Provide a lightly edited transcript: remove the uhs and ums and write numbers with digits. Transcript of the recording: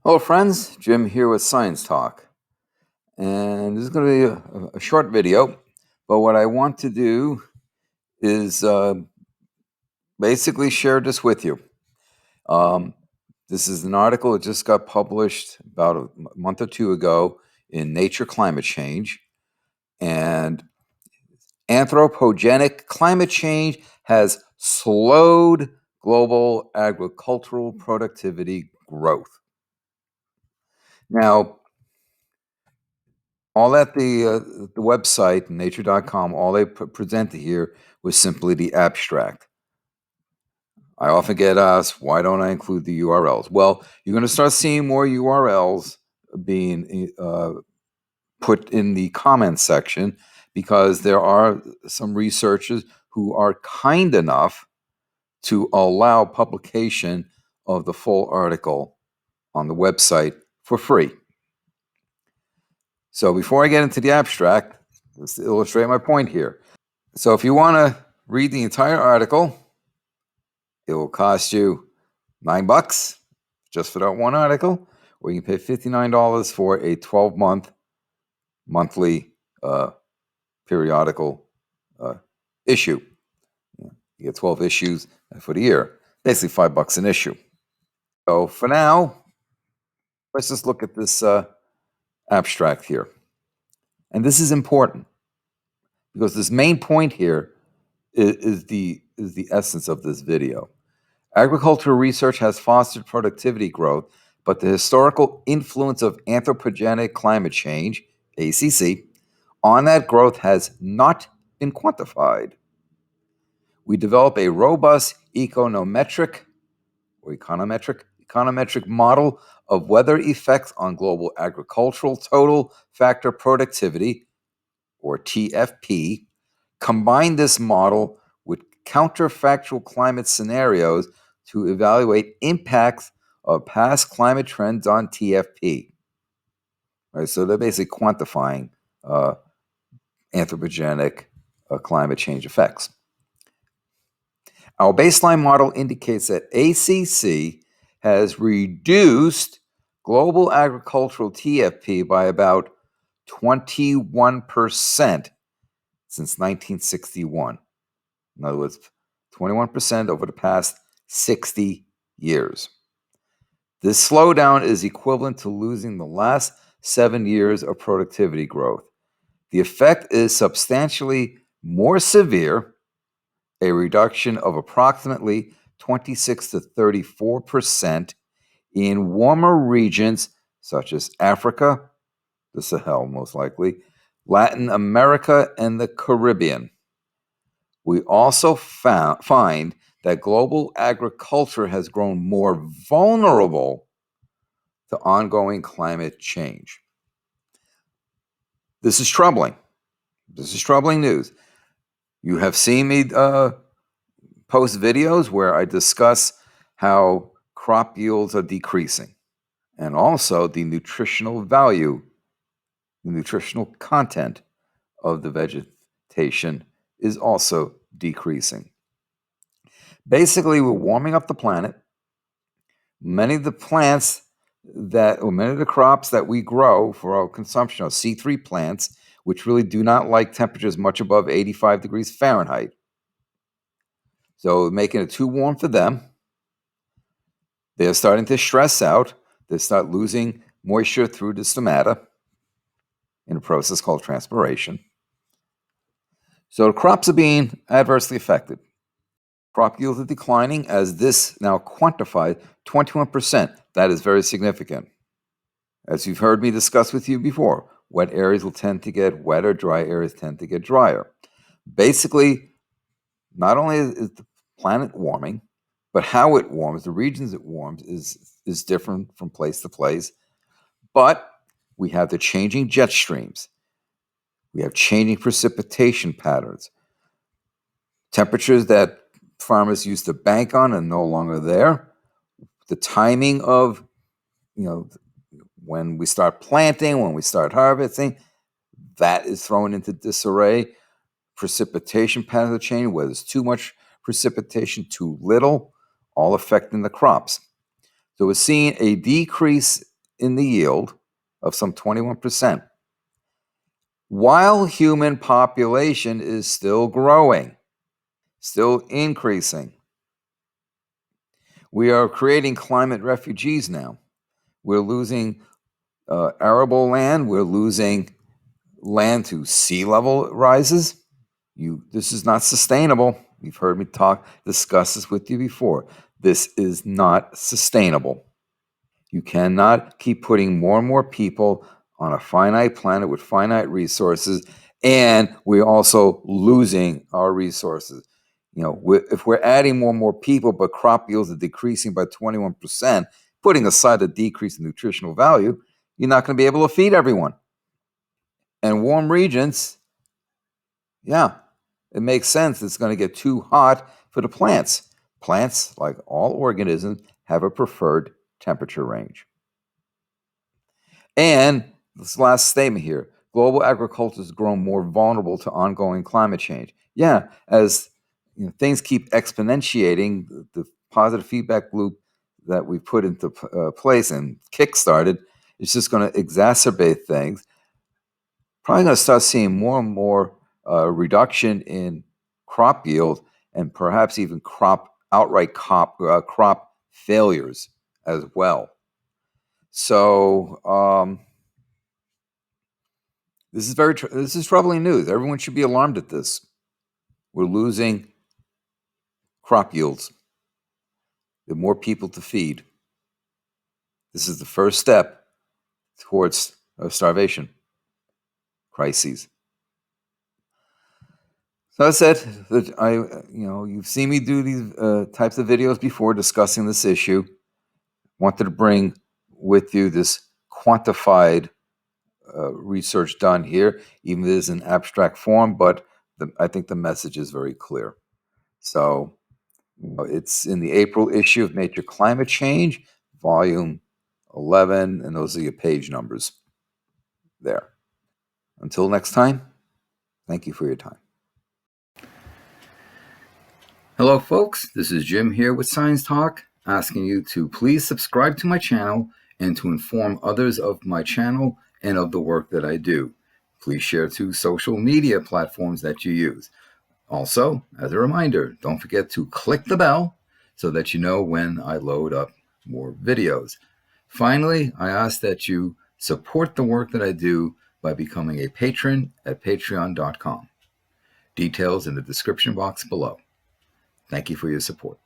Hello, friends. Jim here with Science Talk. And this is going to be a short video, but what I want to do is basically share this with you. Um, this is an article that just got published about a month or two ago in Nature Climate Change. And anthropogenic climate change has slowed global agricultural productivity growth. Now, all at the website, nature.com, all they presented here was simply the abstract. I often get asked, why don't I include the URLs? Well, you're going to start seeing more URLs being put in the comments section because there are some researchers who are kind enough to allow publication of the full article on the website for free. So before I get into the abstract, let's illustrate my point here. So if you want to read the entire article, it will cost you $9 just for that one article, or you can pay $59 for a 12-month monthly periodical issue. You get 12 issues for the year, basically $5 an issue. So for now, let's just look at this abstract here. And this is important because this main point here is the essence of this video. Agricultural research has fostered productivity growth, but the historical influence of anthropogenic climate change, ACC, on that growth has not been quantified. We develop a robust econometric model of weather effects on global agricultural total factor productivity, or TFP. Combine this model with counterfactual climate scenarios to evaluate impacts of past climate trends on TFP. Right, so they're basically quantifying anthropogenic climate change effects. Our baseline model indicates that ACC has reduced global agricultural TFP by about 21% since 1961. In other words, 21% over the past 60 years. This slowdown is equivalent to losing the last 7 years of productivity growth. The effect is substantially more severe, a reduction of approximately 26 to 34% in warmer regions such as Africa, the Sahel most likely, Latin America, and the Caribbean. We also find that global agriculture has grown more vulnerable to ongoing climate change. This is troubling. This is troubling news. You have seen me post videos where I discuss how crop yields are decreasing, and also the nutritional value, the nutritional content of the vegetation is also decreasing. Basically, we're warming up the planet. Many of the crops that we grow for our consumption are C3 plants, which really do not like temperatures much above 85 degrees Fahrenheit. So making it too warm for them. They're starting to stress out. They start losing moisture through the stomata in a process called transpiration. So the crops are being adversely affected. Crop yields are declining as this now quantified 21%. That is very significant. As you've heard me discuss with you before, wet areas will tend to get wetter, dry areas tend to get drier. Basically, not only is the planet warming, but how it warms, the regions it warms is different from place to place. But we have the changing jet streams. We have changing precipitation patterns. Temperatures that farmers used to bank on are no longer there. The timing of, when we start planting, when we start harvesting, that is thrown into disarray. Precipitation patterns are changing, whether there's too much precipitation, too little, all affecting the crops. So we're seeing a decrease in the yield of some 21%, while human population is still growing, still increasing. We are creating climate refugees now. We're losing arable land. We're losing land to sea level rises. This is not sustainable. You've heard me discuss this with you before. This is not sustainable. You cannot keep putting more and more people on a finite planet with finite resources, and we're also losing our resources. If we're adding more and more people, but crop yields are decreasing by 21%, putting aside the decrease in nutritional value, you're not going to be able to feed everyone. And warm regions, yeah, it makes sense. It's going to get too hot for the plants. Plants, like all organisms, have a preferred temperature range. And this last statement here, global agriculture has grown more vulnerable to ongoing climate change. Yeah, as things keep exponentiating, the positive feedback loop that we put into place and kickstarted is just going to exacerbate things. Probably going to start seeing more and more reduction in crop yield and perhaps even outright crop failures as well. So this is troubling news. Everyone should be alarmed at this. We're losing crop yields. There are more people to feed. This is the first step towards starvation crises. So I said that you've seen me do these types of videos before discussing this issue. Wanted to bring with you this quantified research done here, even if it is in abstract form, but I think the message is very clear. So it's in the April issue of Nature Climate Change, volume 11, and those are your page numbers there. Until next time, thank you for your time. Hello, folks. This is Jim here with Science Talk, asking you to please subscribe to my channel and to inform others of my channel and of the work that I do. Please share to social media platforms that you use. Also, as a reminder, don't forget to click the bell so that you know when I load up more videos. Finally, I ask that you support the work that I do by becoming a patron at patreon.com. Details in the description box below. Thank you for your support.